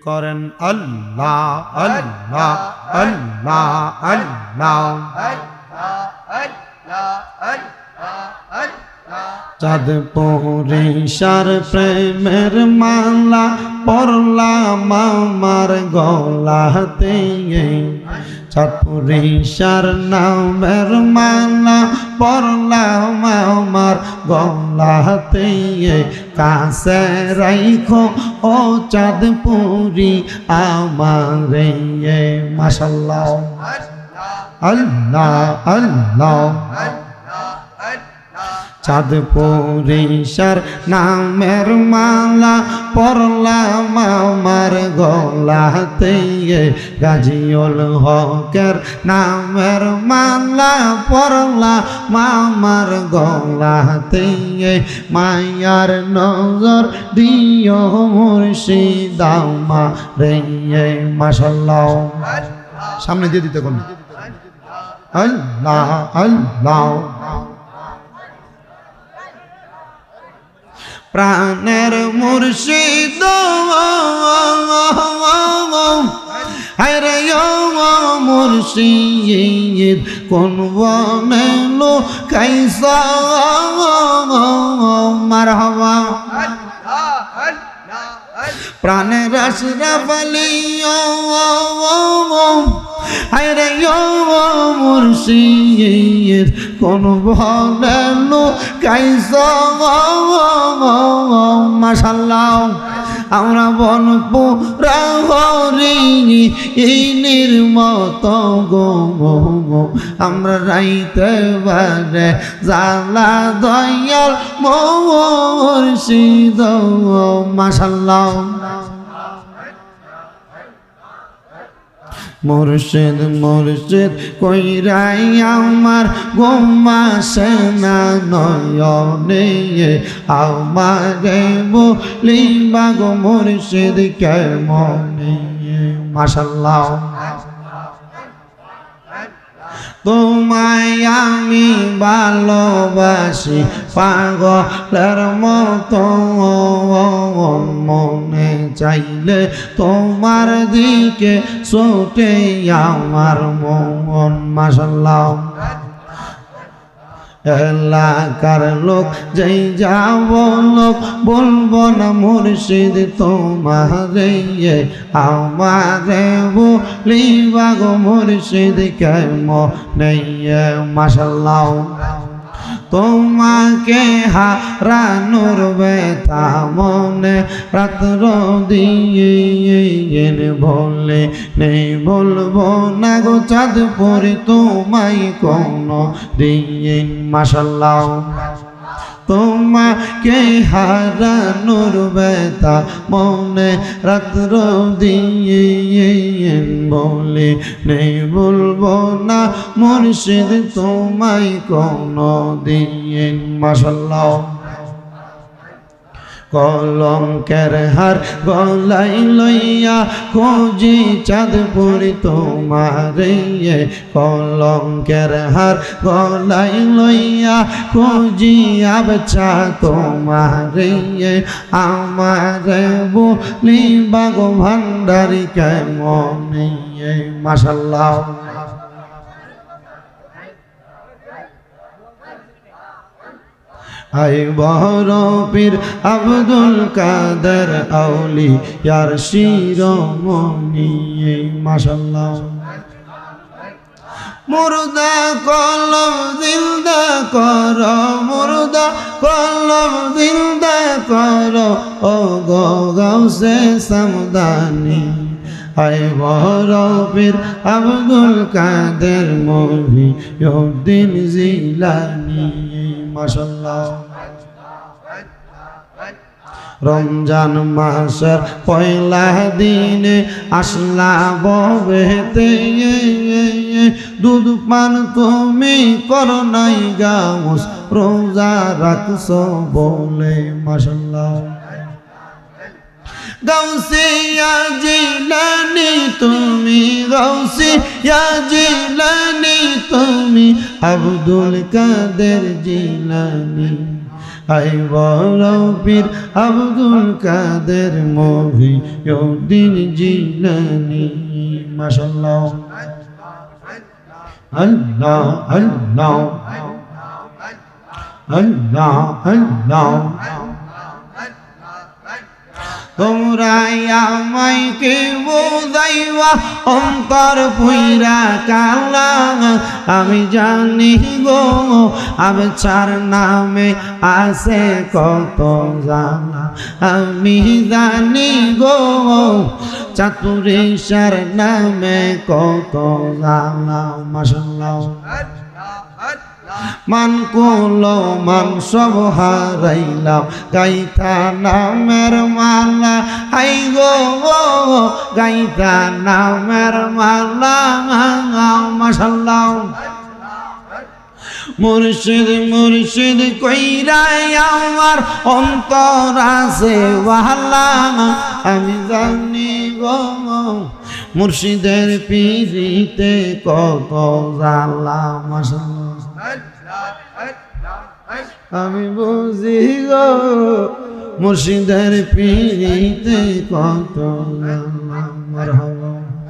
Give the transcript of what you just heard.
করেন আল্লাহ আল্লাহ আল্লাহ আল্লাহ। চাঁদ পরিশার প্রেমের মালা পরলাম আমার গলাতে, চাঁদ পরিশার নামের মালা পরলাম আমার গলাতে। কাছে রাইখো ও চাঁদ পুরি আমারে, মাশাআল্লাহ আল্লাহ আল্লাহ। চাঁদ পরিশার নামের মালা পরলাম আমার গলাতে, গাজীউল হকের নামের মালা পরলাম আমার গলাতে। মায়ার নজর দিও মুর্শিদ আমারে, মাশাআল্লাহ। সামনে দিয়ে দিতে কোন আল্লাহ আল্লাহ। প্রাণের মুর্শিদ হায়রে মুর্শিদ কোন বনে লুকাইছা, মারহাবা। প্রাণের আশরাফ আলী হায়রে মুর্শিদ কোন বনে লুকাইছা, মাশাআল্লাহ। আমরা বনপুরা হরিণীর মতো গো, আমরা রাইতে বারে জালা দয়াল মুর্শিদ, মাশাআল্লাহ। মুর্শিদ মুর্শিদ কইরাই আমার গোমাসে না নয়নে, আমারে বলিবা গো মুর্শিদ কেমনে, মাশাআল্লাহ। তোমায় আমি ভালোবাসি পাগলের মতো, মনে চাইলে তোমার দিকে ছুটে আমার মন, মাশাআল্লাহ। এলাকার লোক যেই যাব লোক বলবো না মুর্শিদ তোমারে, আমারে বলিবা গো মুর্শিদ কেমনে, মাশাআল্লাহ। তোমাকে হারানোর ব্যথা মনে রাত্র দিয়ে বলে নেই, বলবো না গো চাঁদ পরি তোমায় কোনো দিন, মাশাআল্লাহ। তোমাকে হারানোর ব্যথা মনে রাত্র দিয়ে বলে নেই, বলবো না মুর্শিদ তোমায় কোনো দিন, মাশাআল্লাহ। কলঙ্কের হার গলাই লইয়া খুঁজি চাঁদ পরি তোমারে, কলঙ্কের হার গলাই লইয়া খুঁজি আবছা তোমারে, আমারে বলিবা গো ভান্ডারি কেমনে, মাশাআল্লাহ। আই বড় পীর আব্দুল কাদের আউলিয়ার শিরোমণি, মাশাআল্লাহ। মুর্দা কলম জিন্দা কর, মুর্দা কলম জিন্দা কর, ও গো গাউসে সামদানি। আই বড় পীর আব্দুল কাদের মুহিউদ্দিন জিলানী, মাশাআল্লাহ। রমজান মাসের পয়লা দিনে আসলা ববেতে, দুধ পান তুমি করো নাই গাউস, রোজা রাখছো বলে, মাশাআল্লাহ। গাউসিয়া জিলানী তুমি, গাউসিয়া জিলানী তুমি, আব্দুল কাদের জিলানী। আই বড় পীর আব্দুল কাদের মহিউদ্দিন জিলানী মাশাআল্লাহ আল্লাহ আল্লাহ আল্লাহ আল্লাহ তোমরা আমায় কে বোঝাইবা অন্তর পুইরা কালা আমি জানি গো আবছার নামে আছে কত জানা আমি জানি গো চাতুরেশার নামে কত জানা মাশাআল্লাহ মান কুলো মান সব হারাইলাম গাইতা নামের মালা হাই গো গাইতা নামের মালা মাশাআল্লাহ মুর্শিদ মুর্শিদ কইরা আমার অন্তর আছে ওয়ালা আমি জানি গো মুর্শিদের পিরিতে কত জ্বালা মাশাআল্লাহ আমি বুঝি গো মুর্শিদের পিরিতে কত জ্বালা মারহাবা